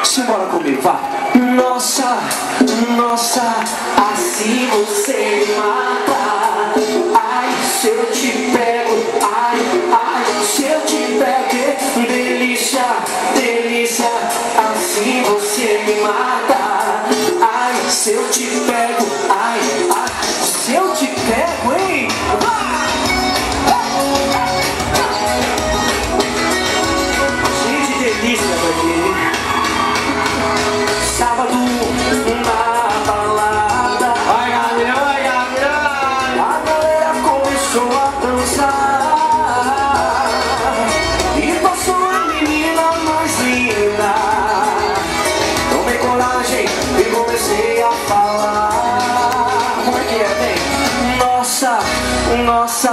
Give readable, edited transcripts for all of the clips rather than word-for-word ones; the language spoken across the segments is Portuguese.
Simbora comigo, vá. Nossa, nossa, assim você me mata. Ai, se eu te pego, ai, ai, se eu te pego, delícia, delícia, assim você me mata. Ai, se eu te pego, ai, ai, se eu te pego, hein? Cheio de delícia daqui. Sábado na balada, Vai, Gabriel, vai, Gabriel. a galera começou a dançar e passou a menina mais linda. Tomei coragem e comecei a falar. Como é que é, bem? Nossa, nossa,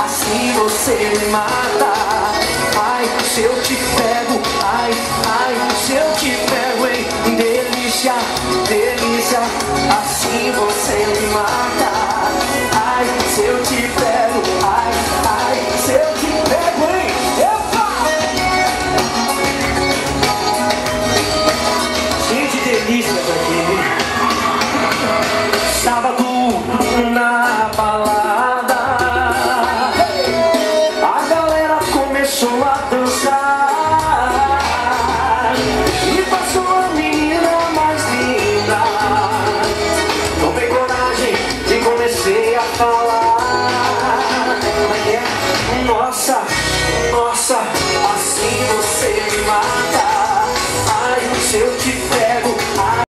assim você me mata. Ai, se eu te pego.